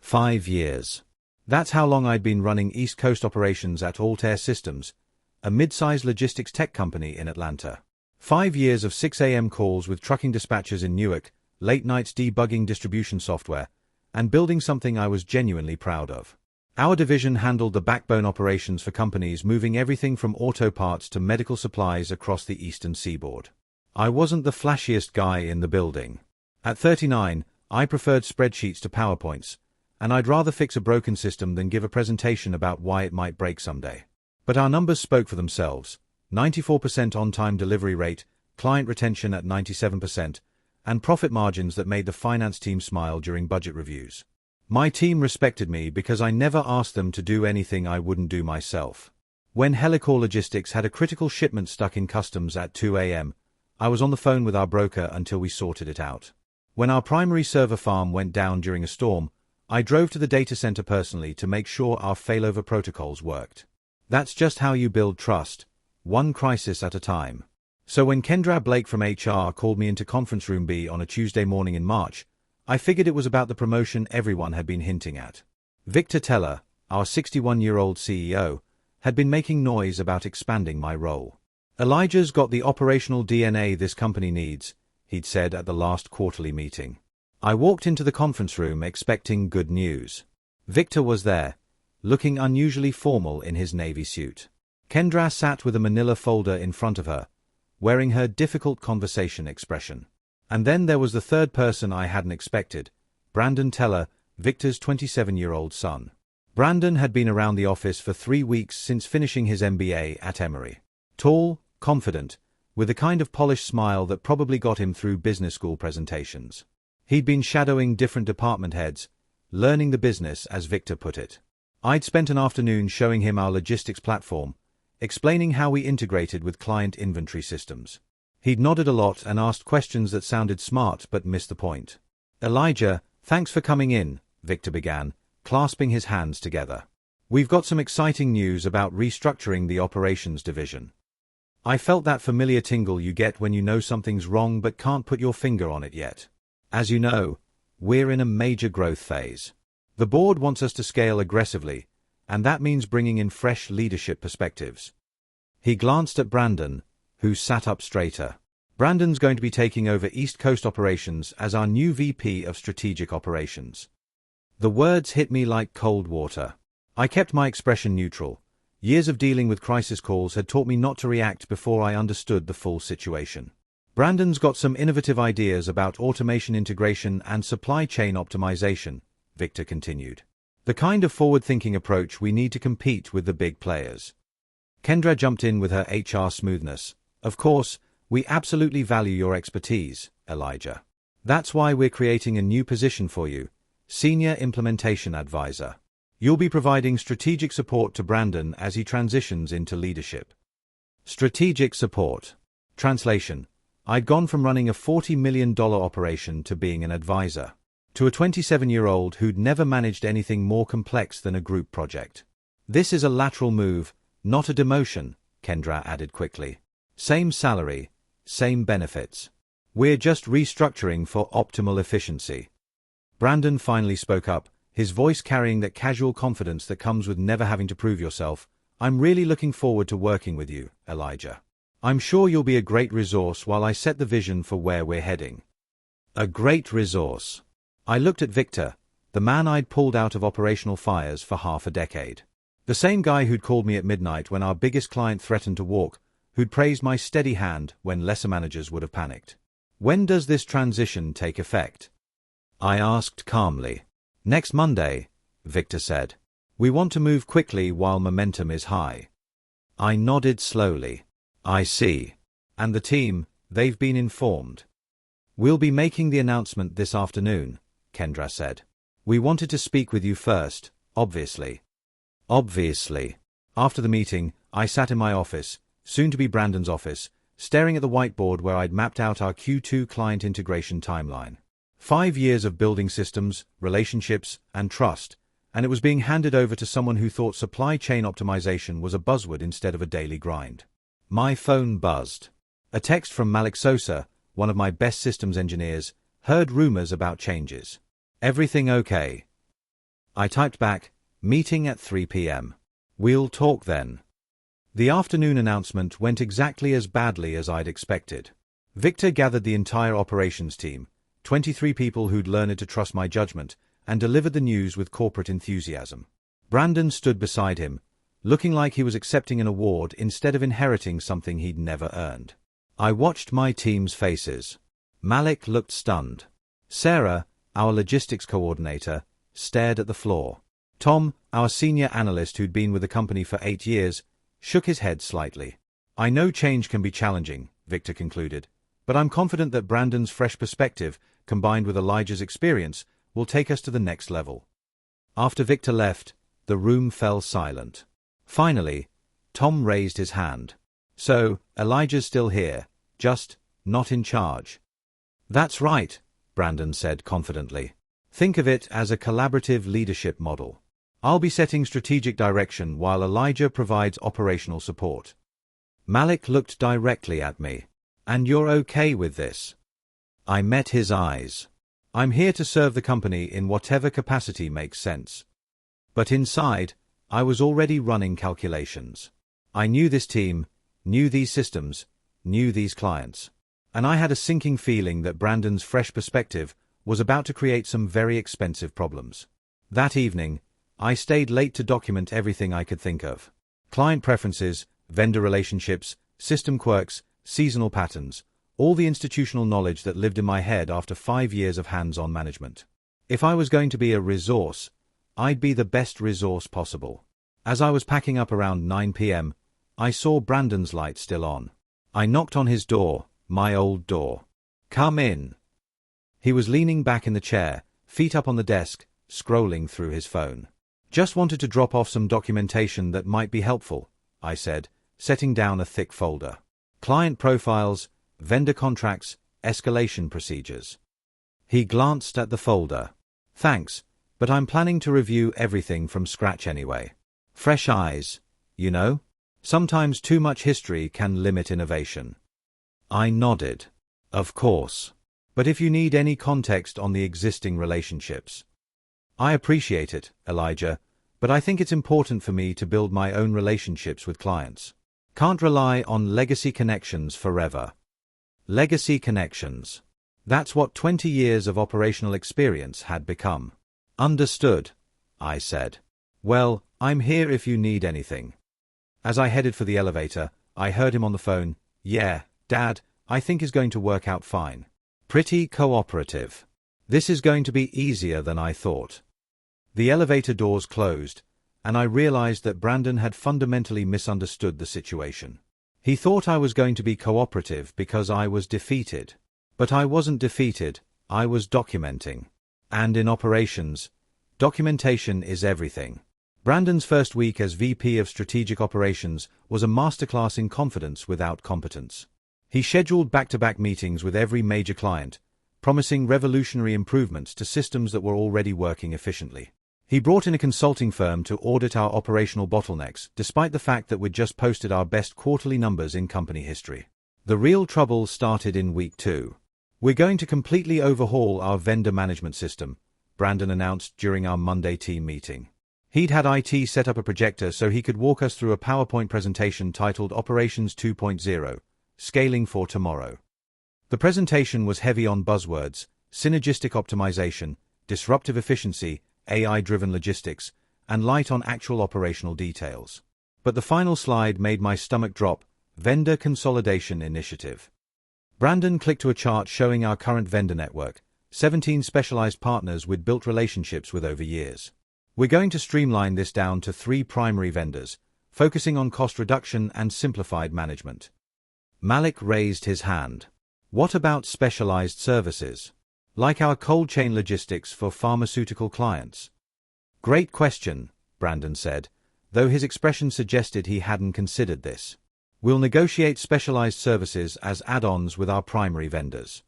5 years. That's how long I'd been running East Coast operations at Altair Systems, a mid-sized logistics tech company in Atlanta. 5 years of 6 a.m. calls with trucking dispatchers in Newark, late nights debugging distribution software, and building something I was genuinely proud of. Our division handled the backbone operations for companies moving everything from auto parts to medical supplies across the eastern seaboard. I wasn't the flashiest guy in the building. At 39, I preferred spreadsheets to PowerPoints, and I'd rather fix a broken system than give a presentation about why it might break someday. But our numbers spoke for themselves: 94% on-time delivery rate, client retention at 97%, and profit margins that made the finance team smile during budget reviews. My team respected me because I never asked them to do anything I wouldn't do myself. When Helicore Logistics had a critical shipment stuck in customs at 2 a.m., I was on the phone with our broker until we sorted it out. When our primary server farm went down during a storm, I drove to the data center personally to make sure our failover protocols worked. That's just how you build trust, one crisis at a time. So when Kendra Blake from HR called me into conference room B on a Tuesday morning in March, I figured it was about the promotion everyone had been hinting at. Victor Teller, our 61-year-old CEO, had been making noise about expanding my role. Elijah's got the operational DNA this company needs, he'd said at the last quarterly meeting. I walked into the conference room expecting good news. Victor was there, looking unusually formal in his navy suit. Kendra sat with a manila folder in front of her, wearing her difficult conversation expression. And then there was the third person I hadn't expected, Brandon Teller, Victor's 27-year-old son. Brandon had been around the office for 3 weeks since finishing his MBA at Emory. Tall, confident, with a kind of polished smile that probably got him through business school presentations. He'd been shadowing different department heads, learning the business, as Victor put it. I'd spent an afternoon showing him our logistics platform, explaining how we integrated with client inventory systems. He'd nodded a lot and asked questions that sounded smart but missed the point. Elijah, thanks for coming in, Victor began, clasping his hands together. We've got some exciting news about restructuring the operations division. I felt that familiar tingle you get when you know something's wrong but can't put your finger on it yet. As you know, we're in a major growth phase. The board wants us to scale aggressively, and that means bringing in fresh leadership perspectives. He glanced at Brandon, who sat up straighter. Brandon's going to be taking over East Coast operations as our new VP of Strategic Operations. The words hit me like cold water. I kept my expression neutral. Years of dealing with crisis calls had taught me not to react before I understood the full situation. Brandon's got some innovative ideas about automation integration and supply chain optimization, Victor continued. The kind of forward-thinking approach we need to compete with the big players. Kendra jumped in with her HR smoothness. Of course, we absolutely value your expertise, Elijah. That's why we're creating a new position for you, Senior Implementation Advisor. You'll be providing strategic support to Brandon as he transitions into leadership. Strategic support. Translation: I'd gone from running a $40 million operation to being an advisor, to a 27-year-old who'd never managed anything more complex than a group project. This is a lateral move, not a demotion, Kendra added quickly. Same salary, same benefits. We're just restructuring for optimal efficiency. Brandon finally spoke up, his voice carrying that casual confidence that comes with never having to prove yourself. I'm really looking forward to working with you, Elijah. I'm sure you'll be a great resource while I set the vision for where we're heading. A great resource. I looked at Victor, the man I'd pulled out of operational fires for half a decade. The same guy who'd called me at midnight when our biggest client threatened to walk, who'd praised my steady hand when lesser managers would have panicked. When does this transition take effect? I asked calmly. Next Monday, Victor said. We want to move quickly while momentum is high. I nodded slowly. I see. And the team, they've been informed. We'll be making the announcement this afternoon, Kendra said. We wanted to speak with you first, obviously. Obviously. After the meeting, I sat in my office, soon to be Brandon's office, staring at the whiteboard where I'd mapped out our Q2 client integration timeline. 5 years of building systems, relationships, and trust, and it was being handed over to someone who thought supply chain optimization was a buzzword instead of a daily grind. My phone buzzed. A text from Malik Sosa, one of my best systems engineers, heard rumors about changes. Everything okay? I typed back, "Meeting at 3 p.m. We'll talk then." The afternoon announcement went exactly as badly as I'd expected. Victor gathered the entire operations team, 23 people who'd learned to trust my judgment, and delivered the news with corporate enthusiasm. Brandon stood beside him, looking like he was accepting an award instead of inheriting something he'd never earned. I watched my team's faces. Malik looked stunned. Sarah, our logistics coordinator, stared at the floor. Tom, our senior analyst who'd been with the company for 8 years, shook his head slightly. "I know change can be challenging," Victor concluded, "but I'm confident that Brandon's fresh perspective, combined with Elijah's experience, will take us to the next level." After Victor left, the room fell silent. Finally, Tom raised his hand. "So, Elijah's still here, just not in charge." "That's right," Brandon said confidently. "Think of it as a collaborative leadership model. I'll be setting strategic direction while Elijah provides operational support." Malik looked directly at me. "And you're okay with this?" I met his eyes. "I'm here to serve the company in whatever capacity makes sense." But inside, I was already running calculations. I knew this team, knew these systems, knew these clients. And I had a sinking feeling that Brandon's fresh perspective was about to create some very expensive problems. That evening, I stayed late to document everything I could think of. Client preferences, vendor relationships, system quirks, seasonal patterns, all the institutional knowledge that lived in my head after 5 years of hands-on management. If I was going to be a resource, I'd be the best resource possible. As I was packing up around 9 p.m., I saw Brandon's light still on. I knocked on his door, my old door. "Come in." He was leaning back in the chair, feet up on the desk, scrolling through his phone. "Just wanted to drop off some documentation that might be helpful," I said, setting down a thick folder. "Client profiles, vendor contracts, escalation procedures." He glanced at the folder. "Thanks, but I'm planning to review everything from scratch anyway. Fresh eyes, you know? Sometimes too much history can limit innovation." I nodded. "Of course. But if you need any context on the existing relationships." "I appreciate it, Elijah, but I think it's important for me to build my own relationships with clients. Can't rely on legacy connections forever." Legacy connections. That's what 20 years of operational experience had become. "Understood," I said. "Well, I'm here if you need anything." As I headed for the elevator, I heard him on the phone. "Yeah, Dad, I think is going to work out fine. Pretty cooperative. This is going to be easier than I thought." The elevator doors closed, and I realized that Brandon had fundamentally misunderstood the situation. He thought I was going to be cooperative because I was defeated. But I wasn't defeated, I was documenting. And in operations, documentation is everything. Brandon's first week as VP of Strategic Operations was a masterclass in confidence without competence. He scheduled back-to-back meetings with every major client, promising revolutionary improvements to systems that were already working efficiently. He brought in a consulting firm to audit our operational bottlenecks, despite the fact that we'd just posted our best quarterly numbers in company history. The real trouble started in week 2. "We're going to completely overhaul our vendor management system," Brandon announced during our Monday team meeting. He'd had IT set up a projector so he could walk us through a PowerPoint presentation titled Operations 2.0, Scaling for Tomorrow. The presentation was heavy on buzzwords, synergistic optimization, disruptive efficiency, AI-driven logistics, and light on actual operational details. But the final slide made my stomach drop: Vendor Consolidation Initiative. Brandon clicked to a chart showing our current vendor network, 17 specialized partners we'd built relationships with over years. "We're going to streamline this down to 3 primary vendors, focusing on cost reduction and simplified management." Malik raised his hand. "What about specialized services? Like our cold chain logistics for pharmaceutical clients?" "Great question," Brandon said, though his expression suggested he hadn't considered this. "We'll negotiate specialized services as add-ons with our primary vendors."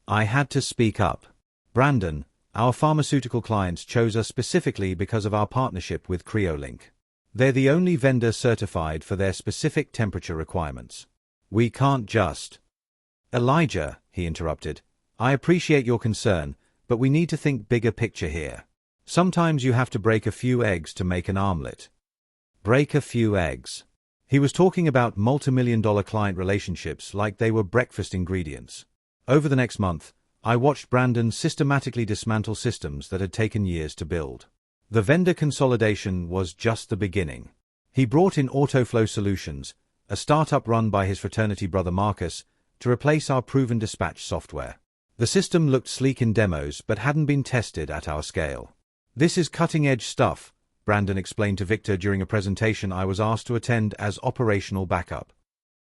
I had to speak up. "Brandon, our pharmaceutical clients chose us specifically because of our partnership with Creolink. They're the only vendor certified for their specific temperature requirements. We can't just—" "Elijah," he interrupted, "I appreciate your concern, but we need to think bigger picture here. Sometimes you have to break a few eggs to make an omelette. Break a few eggs. He was talking about multi-million-dollar client relationships like they were breakfast ingredients. Over the next month, I watched Brandon systematically dismantle systems that had taken years to build. The vendor consolidation was just the beginning. He brought in Autoflow Solutions, a startup run by his fraternity brother Marcus, to replace our proven dispatch software. The system looked sleek in demos but hadn't been tested at our scale. "This is cutting-edge stuff," Brandon explained to Victor during a presentation I was asked to attend as operational backup.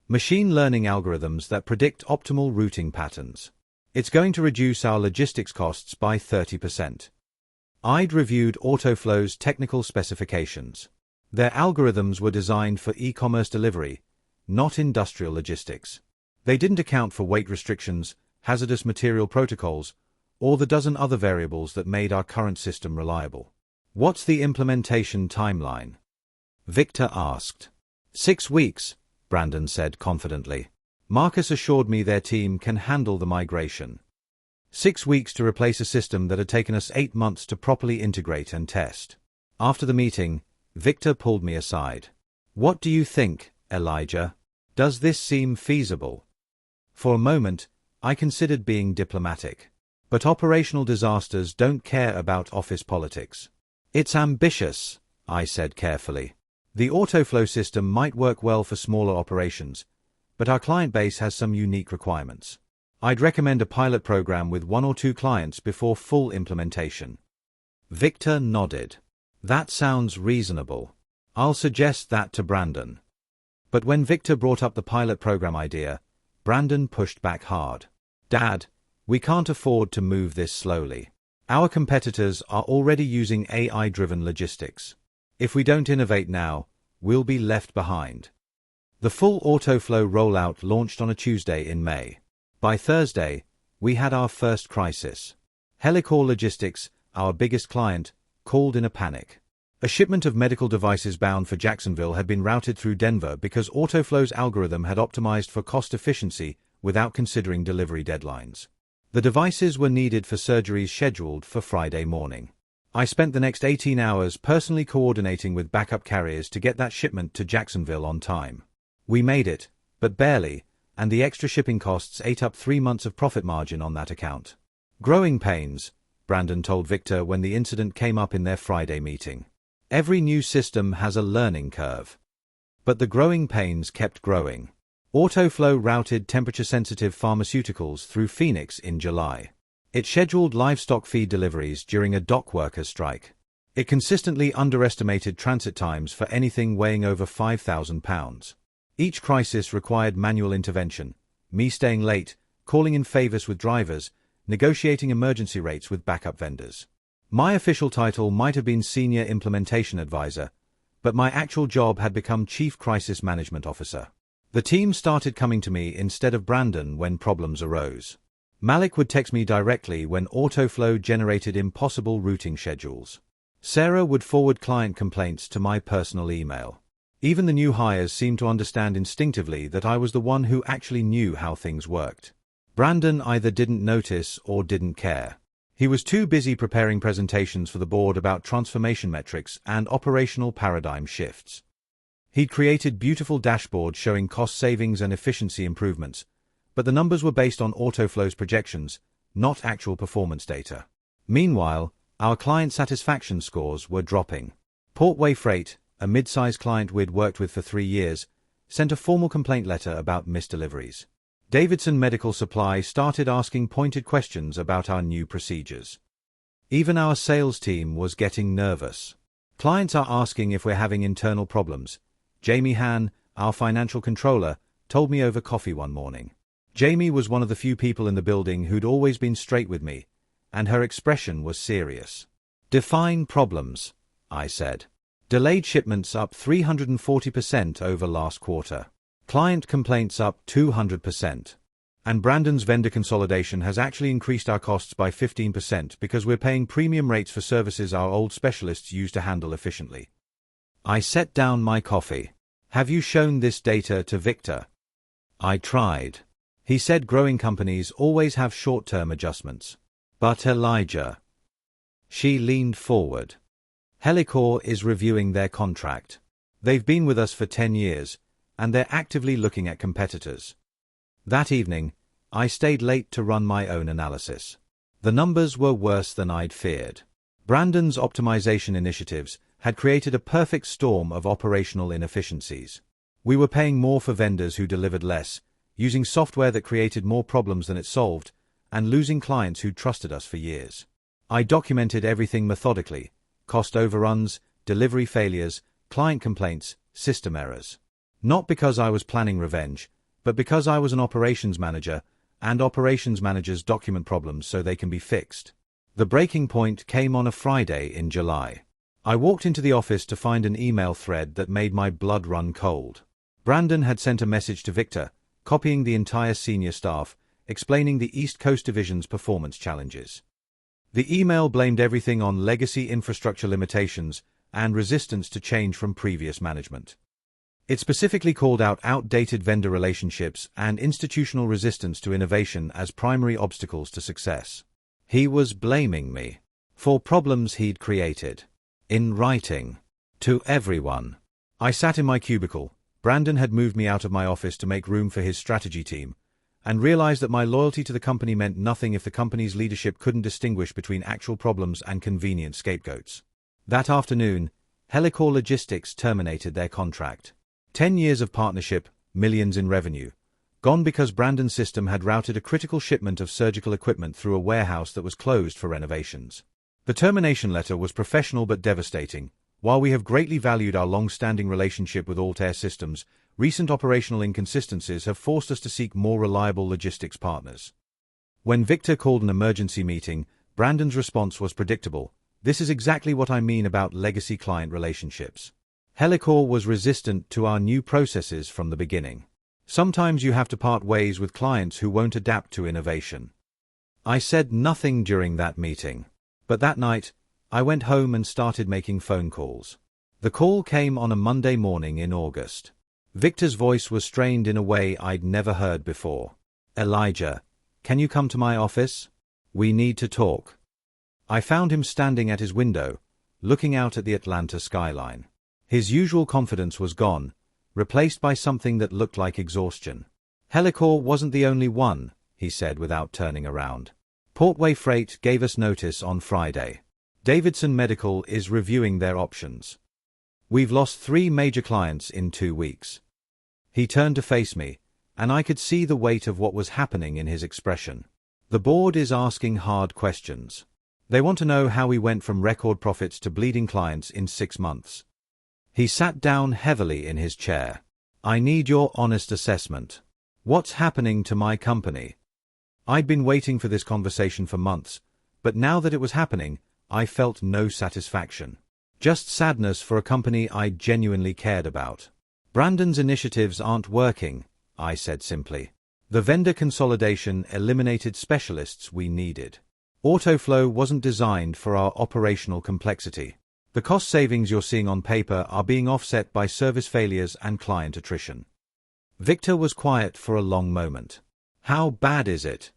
"Machine learning algorithms that predict optimal routing patterns. It's going to reduce our logistics costs by 30%. I'd reviewed Autoflow's technical specifications. Their algorithms were designed for e-commerce delivery, not industrial logistics. They didn't account for weight restrictions, hazardous material protocols, or the dozen other variables that made our current system reliable." "What's the implementation timeline?" Victor asked. 6 weeks, Brandon said confidently. Marcus assured me their team can handle the migration. 6 weeks to replace a system that had taken us 8 months to properly integrate and test. After the meeting, Victor pulled me aside. "What do you think, Elijah? Does this seem feasible?" For a moment, I considered being diplomatic. But operational disasters don't care about office politics. "It's ambitious," I said carefully. "The Autoflow system might work well for smaller operations, but our client base has some unique requirements. I'd recommend a pilot program with 1 or 2 clients before full implementation." Victor nodded. "That sounds reasonable. I'll suggest that to Brandon." But when Victor brought up the pilot program idea, Brandon pushed back hard. "Dad, we can't afford to move this slowly. Our competitors are already using AI-driven logistics. If we don't innovate now, we'll be left behind." The full Autoflow rollout launched on a Tuesday in May. By Thursday, we had our first crisis. Helicor Logistics, our biggest client, called in a panic. A shipment of medical devices bound for Jacksonville had been routed through Denver because Autoflow's algorithm had optimized for cost efficiency without considering delivery deadlines. The devices were needed for surgeries scheduled for Friday morning. I spent the next 18 hours personally coordinating with backup carriers to get that shipment to Jacksonville on time. We made it, but barely, and the extra shipping costs ate up 3 months of profit margin on that account. "Growing pains," Brandon told Victor when the incident came up in their Friday meeting. "Every new system has a learning curve." But the growing pains kept growing. Autoflow routed temperature-sensitive pharmaceuticals through Phoenix in July. It scheduled livestock feed deliveries during a dock workers' strike. It consistently underestimated transit times for anything weighing over 5,000 pounds. Each crisis required manual intervention, me staying late, calling in favors with drivers, negotiating emergency rates with backup vendors. My official title might have been Senior Implementation Advisor, but my actual job had become Chief Crisis Management Officer. The team started coming to me instead of Brandon when problems arose. Malik would text me directly when Autoflow generated impossible routing schedules. Sarah would forward client complaints to my personal email. Even the new hires seemed to understand instinctively that I was the one who actually knew how things worked. Brandon either didn't notice or didn't care. He was too busy preparing presentations for the board about transformation metrics and operational paradigm shifts. He'd created beautiful dashboards showing cost savings and efficiency improvements, but the numbers were based on Autoflow's projections, not actual performance data. Meanwhile, our client satisfaction scores were dropping. Portway Freight, a mid-sized client we'd worked with for 3 years, sent a formal complaint letter about missed deliveries. Davidson Medical Supply started asking pointed questions about our new procedures. Even our sales team was getting nervous. Clients are asking if we're having internal problems. Jamie Han, our financial controller, told me over coffee one morning. Jamie was one of the few people in the building who'd always been straight with me, and her expression was serious. "Define problems," I said. "Delayed shipments up 340% over last quarter. Client complaints up 200%. And Brandon's vendor consolidation has actually increased our costs by 15% because we're paying premium rates for services our old specialists used to handle efficiently." I set down my coffee. "Have you shown this data to Victor?" I tried. He said growing companies always have short-term adjustments. "But Elijah..." She leaned forward. Helicor is reviewing their contract. They've been with us for 10 years, and they're actively looking at competitors. That evening, I stayed late to run my own analysis. The numbers were worse than I'd feared. Brandon's optimization initiatives had created a perfect storm of operational inefficiencies. We were paying more for vendors who delivered less, using software that created more problems than it solved, and losing clients who'd trusted us for years. I documented everything methodically: cost overruns, delivery failures, client complaints, system errors. Not because I was planning revenge, but because I was an operations manager, and operations managers document problems so they can be fixed. The breaking point came on a Friday in July. I walked into the office to find an email thread that made my blood run cold. Brandon had sent a message to Victor, copying the entire senior staff, explaining the East Coast Division's performance challenges. The email blamed everything on legacy infrastructure limitations and resistance to change from previous management. It specifically called out outdated vendor relationships and institutional resistance to innovation as primary obstacles to success. He was blaming me for problems he'd created. In writing. To everyone. I sat in my cubicle. Brandon had moved me out of my office to make room for his strategy team, and realized that my loyalty to the company meant nothing if the company's leadership couldn't distinguish between actual problems and convenient scapegoats. That afternoon, Helicor Logistics terminated their contract. 10 years of partnership, millions in revenue, gone because Brandon's system had routed a critical shipment of surgical equipment through a warehouse that was closed for renovations. The termination letter was professional but devastating. While we have greatly valued our long-standing relationship with Altair Systems, recent operational inconsistencies have forced us to seek more reliable logistics partners. When Victor called an emergency meeting, Brandon's response was predictable: "This is exactly what I mean about legacy client relationships." Helicor was resistant to our new processes from the beginning. Sometimes you have to part ways with clients who won't adapt to innovation. I said nothing during that meeting. But that night, I went home and started making phone calls. The call came on a Monday morning in August. Victor's voice was strained in a way I'd never heard before. "Elijah, can you come to my office? We need to talk." I found him standing at his window, looking out at the Atlanta skyline. His usual confidence was gone, replaced by something that looked like exhaustion. "Helicor wasn't the only one," he said without turning around. "Portway Freight gave us notice on Friday. Davidson Medical is reviewing their options. We've lost 3 major clients in 2 weeks." He turned to face me, and I could see the weight of what was happening in his expression. The board is asking hard questions. They want to know how we went from record profits to bleeding clients in 6 months. He sat down heavily in his chair. "I need your honest assessment. What's happening to my company?" I'd been waiting for this conversation for months, but now that it was happening, I felt no satisfaction. Just sadness for a company I genuinely cared about. "Brandon's initiatives aren't working," I said simply. "The vendor consolidation eliminated specialists we needed. Autoflow wasn't designed for our operational complexity. The cost savings you're seeing on paper are being offset by service failures and client attrition." Victor was quiet for a long moment. "How bad is it?"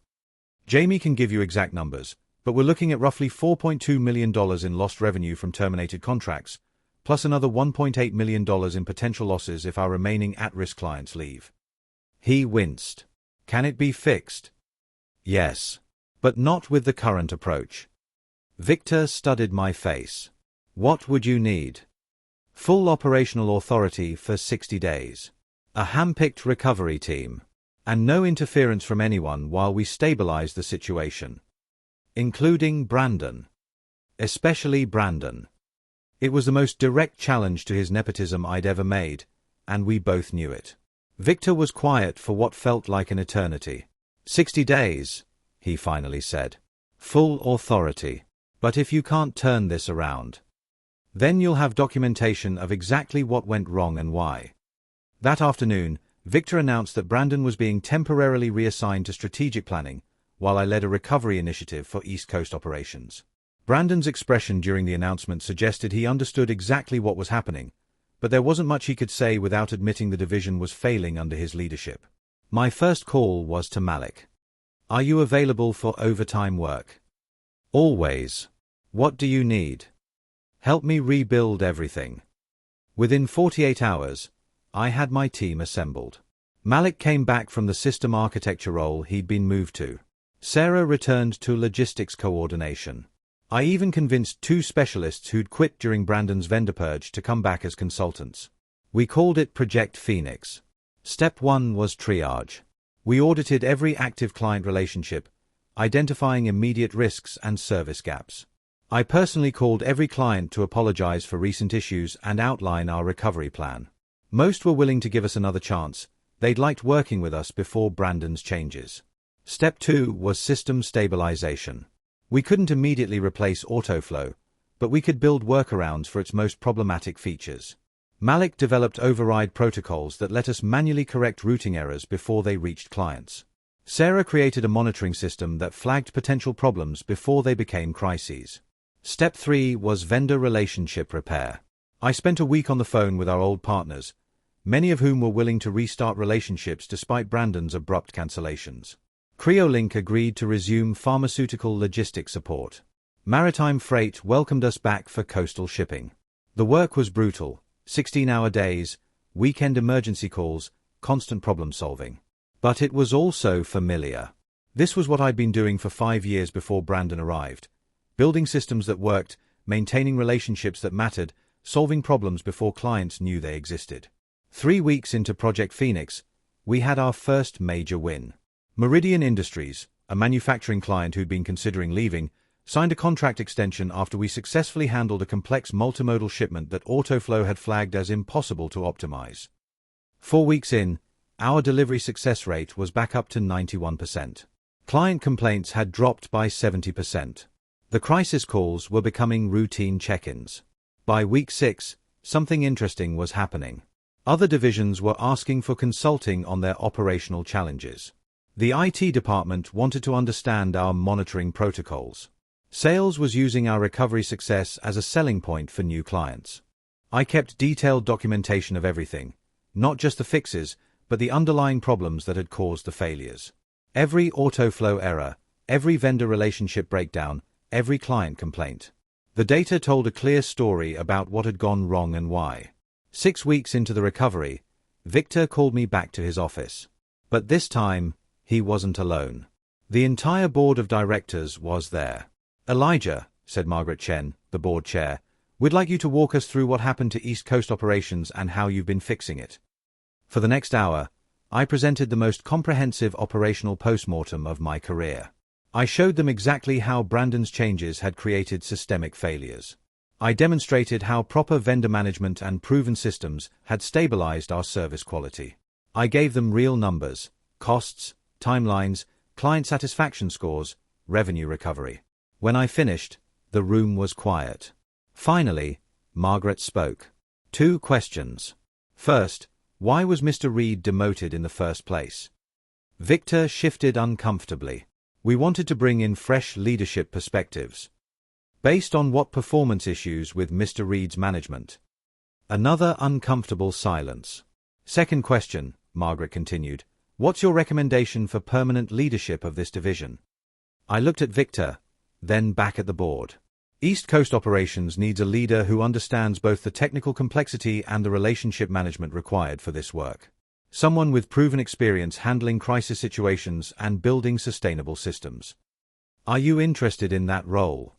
"Jamie can give you exact numbers, but we're looking at roughly $4.2 million in lost revenue from terminated contracts, plus another $1.8 million in potential losses if our remaining at-risk clients leave." He winced. "Can it be fixed?" "Yes. But not with the current approach." Victor studied my face. "What would you need?" "Full operational authority for 60 days. A hand-picked recovery team. And no interference from anyone while we stabilize the situation. Including Brandon. Especially Brandon." It was the most direct challenge to his nepotism I'd ever made, and we both knew it. Victor was quiet for what felt like an eternity. 60 days, he finally said. "Full authority. But if you can't turn this around, then you'll have documentation of exactly what went wrong and why." That afternoon, Victor announced that Brandon was being temporarily reassigned to strategic planning, while I led a recovery initiative for East Coast operations. Brandon's expression during the announcement suggested he understood exactly what was happening, but there wasn't much he could say without admitting the division was failing under his leadership. My first call was to Malik. "Are you available for overtime work?" "Always." What do you need? Help me rebuild everything. Within 48 hours, I had my team assembled. Malik came back from the system architecture role he'd been moved to. Sarah returned to logistics coordination. I even convinced 2 specialists who'd quit during Brandon's vendor purge to come back as consultants. We called it Project Phoenix. Step 1 was triage. We audited every active client relationship, identifying immediate risks and service gaps. I personally called every client to apologize for recent issues and outline our recovery plan. Most were willing to give us another chance. They'd liked working with us before Brandon's changes. Step 2 was system stabilization. We couldn't immediately replace autoflow, but we could build workarounds for its most problematic features. Malik developed override protocols that let us manually correct routing errors before they reached clients. Sarah created a monitoring system that flagged potential problems before they became crises. Step 3 was vendor relationship repair. I spent a week on the phone with our old partners, many of whom were willing to restart relationships despite Brandon's abrupt cancellations. Creolink agreed to resume pharmaceutical logistics support. Maritime Freight welcomed us back for coastal shipping. The work was brutal, 16-hour days, weekend emergency calls, constant problem-solving. But it was also familiar. This was what I'd been doing for 5 years before Brandon arrived. Building systems that worked, maintaining relationships that mattered, solving problems before clients knew they existed. 3 weeks into Project Phoenix, we had our first major win. Meridian Industries, a manufacturing client who'd been considering leaving, signed a contract extension after we successfully handled a complex multimodal shipment that Autoflow had flagged as impossible to optimize. 4 weeks in, our delivery success rate was back up to 91%. Client complaints had dropped by 70%. The crisis calls were becoming routine check-ins. By week 6, something interesting was happening. Other divisions were asking for consulting on their operational challenges. The IT department wanted to understand our monitoring protocols. Sales was using our recovery success as a selling point for new clients. I kept detailed documentation of everything, not just the fixes, but the underlying problems that had caused the failures. Every autoflow error, every vendor relationship breakdown, every client complaint. The data told a clear story about what had gone wrong and why. 6 weeks into the recovery, Victor called me back to his office. But this time, he wasn't alone. The entire board of directors was there. "Elijah," said Margaret Chen, the board chair, "we'd like you to walk us through what happened to East Coast operations and how you've been fixing it." For the next hour, I presented the most comprehensive operational postmortem of my career. I showed them exactly how Brandon's changes had created systemic failures. I demonstrated how proper vendor management and proven systems had stabilized our service quality. I gave them real numbers, costs, timelines, client satisfaction scores, revenue recovery. When I finished, the room was quiet. Finally, Margaret spoke. 2 questions. First, why was Mr. Reed demoted in the first place? Victor shifted uncomfortably. We wanted to bring in fresh leadership perspectives. Based on what performance issues with Mr. Reed's management? Another uncomfortable silence. Second question, Margaret continued. What's your recommendation for permanent leadership of this division? I looked at Victor, then back at the board. East Coast Operations needs a leader who understands both the technical complexity and the relationship management required for this work. Someone with proven experience handling crisis situations and building sustainable systems. Are you interested in that role?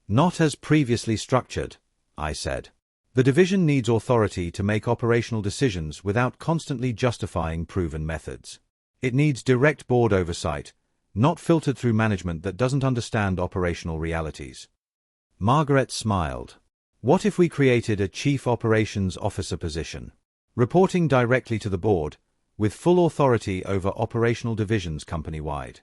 Not as previously structured, I said. The division needs authority to make operational decisions without constantly justifying proven methods. It needs direct board oversight, not filtered through management that doesn't understand operational realities. Margaret smiled. What if we created a Chief Operations Officer position, reporting directly to the board, with full authority over operational divisions company-wide?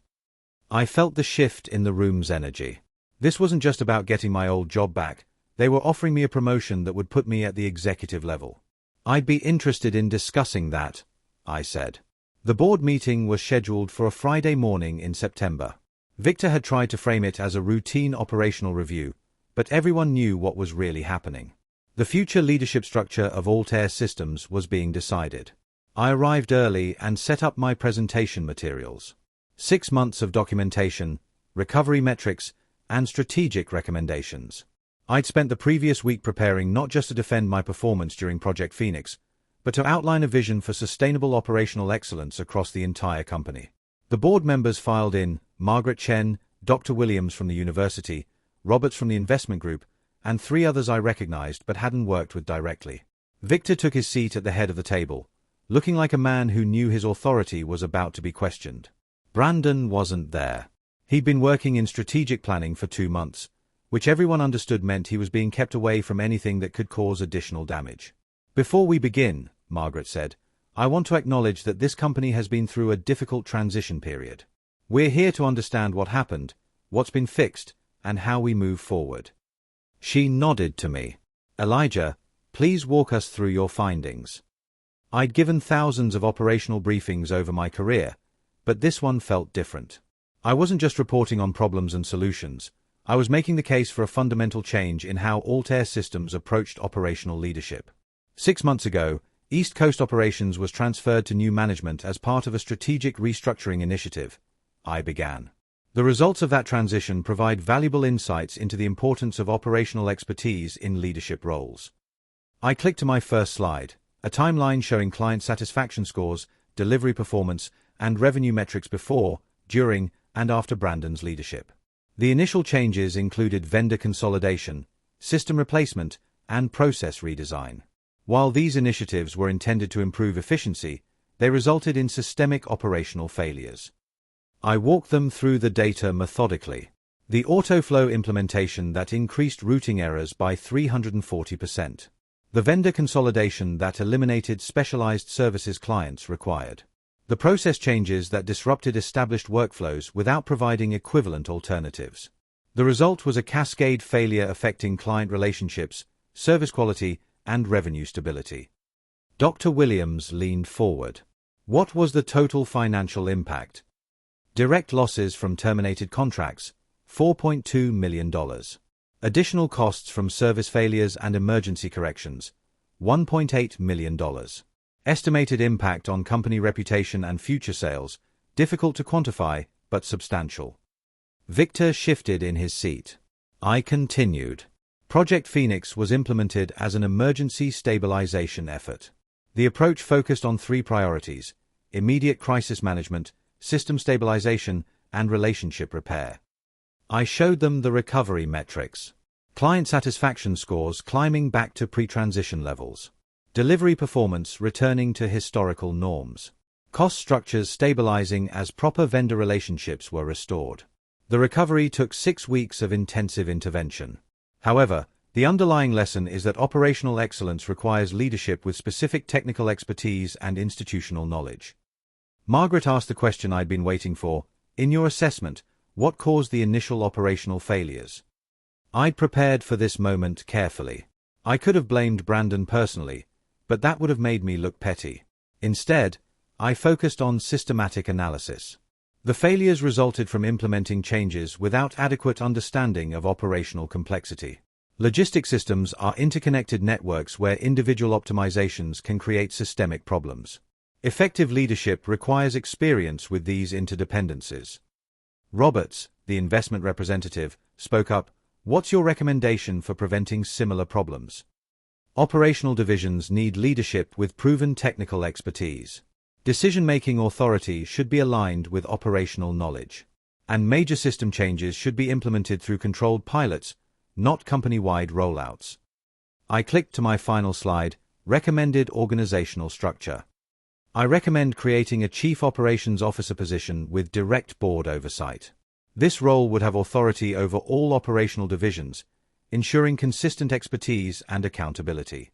I felt the shift in the room's energy. This wasn't just about getting my old job back. They were offering me a promotion that would put me at the executive level. I'd be interested in discussing that, I said. The board meeting was scheduled for a Friday morning in September. Victor had tried to frame it as a routine operational review, but everyone knew what was really happening. The future leadership structure of Altair Systems was being decided. I arrived early and set up my presentation materials. 6 months of documentation, recovery metrics, and strategic recommendations. I'd spent the previous week preparing not just to defend my performance during Project Phoenix, but to outline a vision for sustainable operational excellence across the entire company. The board members filed in: Margaret Chen, Dr. Williams from the university, Roberts from the investment group, and 3 others I recognized but hadn't worked with directly. Victor took his seat at the head of the table, looking like a man who knew his authority was about to be questioned. Brandon wasn't there. He'd been working in strategic planning for 2 months, which everyone understood meant he was being kept away from anything that could cause additional damage. "Before we begin," Margaret said, "I want to acknowledge that this company has been through a difficult transition period. We're here to understand what happened, what's been fixed, and how we move forward." She nodded to me. "Elijah, please walk us through your findings." I'd given thousands of operational briefings over my career, but this one felt different. I wasn't just reporting on problems and solutions. I was making the case for a fundamental change in how Altair Systems approached operational leadership. 6 months ago, East Coast Operations was transferred to new management as part of a strategic restructuring initiative. I began. The results of that transition provide valuable insights into the importance of operational expertise in leadership roles. I clicked to my first slide, a timeline showing client satisfaction scores, delivery performance, and revenue metrics before, during, and after Brandon's leadership. The initial changes included vendor consolidation, system replacement, and process redesign. While these initiatives were intended to improve efficiency, they resulted in systemic operational failures. I walked them through the data methodically. The autoflow implementation that increased routing errors by 340%. The vendor consolidation that eliminated specialized services clients required. The process changes that disrupted established workflows without providing equivalent alternatives. The result was a cascade failure affecting client relationships, service quality, and revenue stability. Dr. Williams leaned forward. What was the total financial impact? Direct losses from terminated contracts, $4.2 million. Additional costs from service failures and emergency corrections, $1.8 million. Estimated impact on company reputation and future sales, difficult to quantify, but substantial. Victor shifted in his seat. I continued. Project Phoenix was implemented as an emergency stabilization effort. The approach focused on 3 priorities: immediate crisis management, system stabilization, and relationship repair. I showed them the recovery metrics. Client satisfaction scores climbing back to pre-transition levels. Delivery performance returning to historical norms. Cost structures stabilizing as proper vendor relationships were restored. The recovery took 6 weeks of intensive intervention. However, the underlying lesson is that operational excellence requires leadership with specific technical expertise and institutional knowledge. Margaret asked the question I'd been waiting for: in your assessment, what caused the initial operational failures? I'd prepared for this moment carefully. I could have blamed Brandon personally, but that would have made me look petty. Instead, I focused on systematic analysis. The failures resulted from implementing changes without adequate understanding of operational complexity. Logistic systems are interconnected networks where individual optimizations can create systemic problems. Effective leadership requires experience with these interdependencies. Roberts, the investment representative, spoke up: "What's your recommendation for preventing similar problems?" Operational divisions need leadership with proven technical expertise. Decision-making authority should be aligned with operational knowledge. And major system changes should be implemented through controlled pilots, not company-wide rollouts. I clicked to my final slide: recommended organizational structure. I recommend creating a Chief Operations Officer position with direct board oversight. This role would have authority over all operational divisions, ensuring consistent expertise and accountability.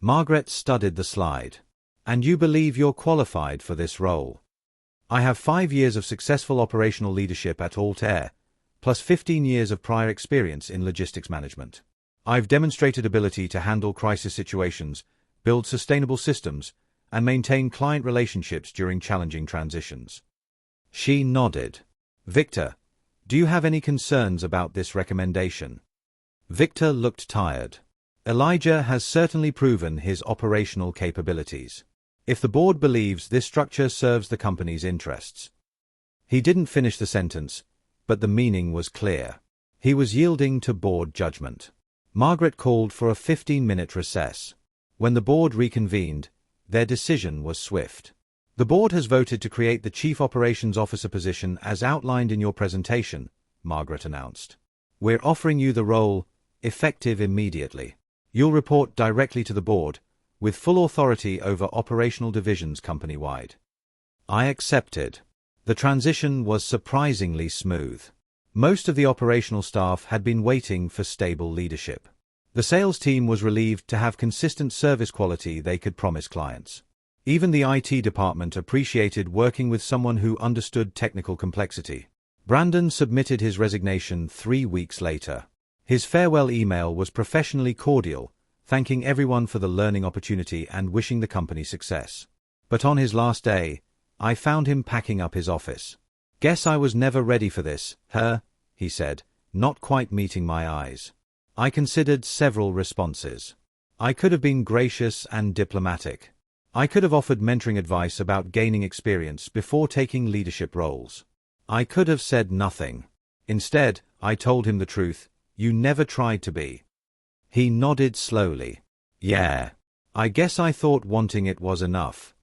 Margaret studied the slide. "And you believe you're qualified for this role?" "I have 5 years of successful operational leadership at Altair, plus 15 years of prior experience in logistics management. I've demonstrated ability to handle crisis situations, build sustainable systems, and maintain client relationships during challenging transitions." She nodded. "Victor, do you have any concerns about this recommendation?" Victor looked tired. Elijah has certainly proven his operational capabilities. If the board believes this structure serves the company's interests. He didn't finish the sentence, but the meaning was clear. He was yielding to board judgment. Margaret called for a 15-minute recess. When the board reconvened, their decision was swift. The board has voted to create the Chief Operations Officer position as outlined in your presentation, Margaret announced. We're offering you the role, effective immediately. You'll report directly to the board, with full authority over operational divisions company-wide. I accepted. The transition was surprisingly smooth. Most of the operational staff had been waiting for stable leadership. The sales team was relieved to have consistent service quality they could promise clients. Even the IT department appreciated working with someone who understood technical complexity. Brandon submitted his resignation 3 weeks later. His farewell email was professionally cordial, thanking everyone for the learning opportunity and wishing the company success. But on his last day, I found him packing up his office. "Guess I was never ready for this, he said, not quite meeting my eyes. I considered several responses. I could have been gracious and diplomatic. I could have offered mentoring advice about gaining experience before taking leadership roles. I could have said nothing. Instead, I told him the truth. You never tried to be." He nodded slowly. "Yeah. I guess I thought wanting it was enough."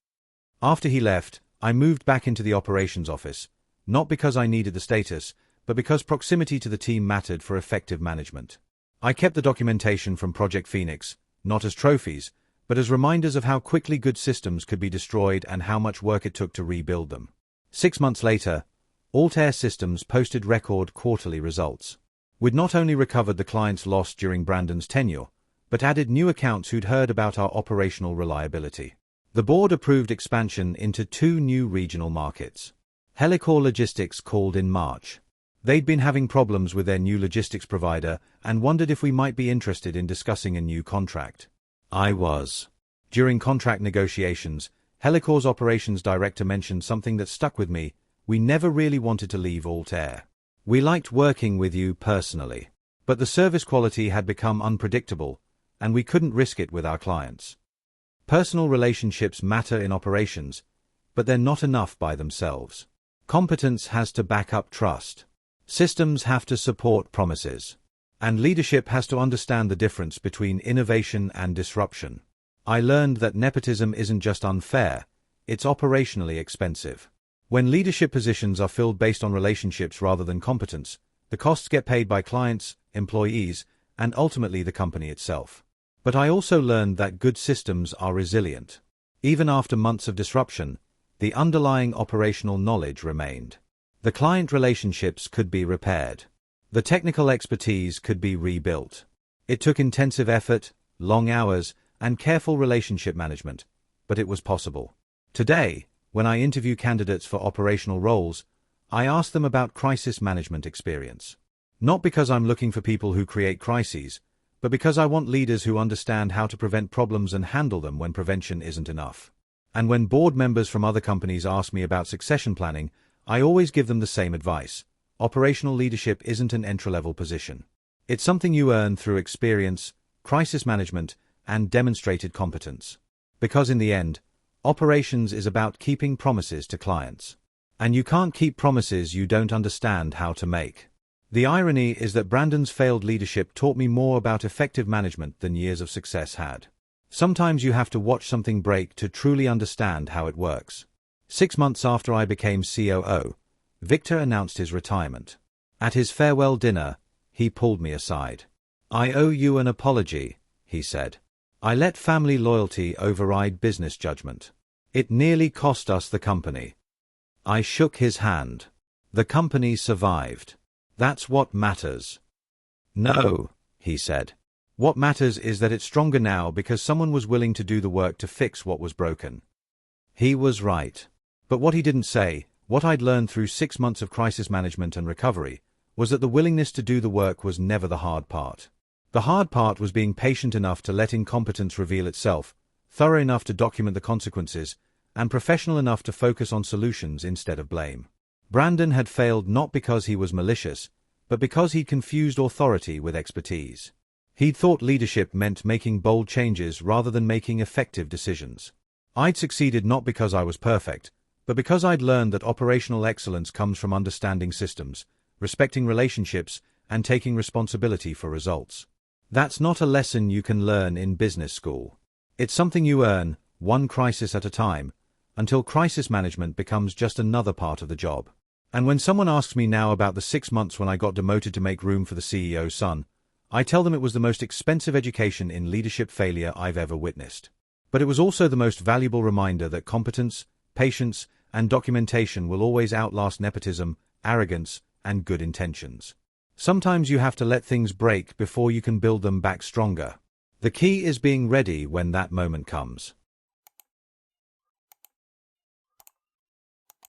After he left, I moved back into the operations office, not because I needed the status, but because proximity to the team mattered for effective management. I kept the documentation from Project Phoenix, not as trophies, but as reminders of how quickly good systems could be destroyed and how much work it took to rebuild them. 6 months later, Altair Systems posted record quarterly results. We'd not only recovered the clients lost during Brandon's tenure, but added new accounts who'd heard about our operational reliability. The board approved expansion into 2 new regional markets. Helicor Logistics called in March. They'd been having problems with their new logistics provider and wondered if we might be interested in discussing a new contract. I was. During contract negotiations, Helicor's operations director mentioned something that stuck with me. We never really wanted to leave Altair. We liked working with you personally. But the service quality had become unpredictable, and we couldn't risk it with our clients. Personal relationships matter in operations, but they're not enough by themselves. Competence has to back up trust. Systems have to support promises. And leadership has to understand the difference between innovation and disruption. I learned that nepotism isn't just unfair, it's operationally expensive. When leadership positions are filled based on relationships rather than competence, the costs get paid by clients, employees, and ultimately the company itself. But I also learned that good systems are resilient. Even after months of disruption, the underlying operational knowledge remained. The client relationships could be repaired. The technical expertise could be rebuilt. It took intensive effort, long hours, and careful relationship management, but it was possible. Today, when I interview candidates for operational roles, I ask them about crisis management experience. Not because I'm looking for people who create crises, but because I want leaders who understand how to prevent problems and handle them when prevention isn't enough. And when board members from other companies ask me about succession planning, I always give them the same advice. Operational leadership isn't an entry-level position. It's something you earn through experience, crisis management, and demonstrated competence. Because in the end, operations is about keeping promises to clients. And you can't keep promises you don't understand how to make. The irony is that Brandon's failed leadership taught me more about effective management than years of success had. Sometimes you have to watch something break to truly understand how it works. 6 months after I became COO, Victor announced his retirement. At his farewell dinner, he pulled me aside. "I owe you an apology," he said. "I let family loyalty override business judgment. It nearly cost us the company." I shook his hand. "The company survived. That's what matters." "No," he said. "What matters is that it's stronger now because someone was willing to do the work to fix what was broken." He was right. But what he didn't say, what I'd learned through 6 months of crisis management and recovery, was that the willingness to do the work was never the hard part. The hard part was being patient enough to let incompetence reveal itself, thorough enough to document the consequences, and professional enough to focus on solutions instead of blame. Brandon had failed not because he was malicious, but because he'd confused authority with expertise. He'd thought leadership meant making bold changes rather than making effective decisions. I'd succeeded not because I was perfect, but because I'd learned that operational excellence comes from understanding systems, respecting relationships, and taking responsibility for results. That's not a lesson you can learn in business school. It's something you earn, one crisis at a time, until crisis management becomes just another part of the job. And when someone asks me now about the 6 months when I got demoted to make room for the CEO's son, I tell them it was the most expensive education in leadership failure I've ever witnessed. But it was also the most valuable reminder that competence, patience, and documentation will always outlast nepotism, arrogance, and good intentions. Sometimes you have to let things break before you can build them back stronger. The key is being ready when that moment comes.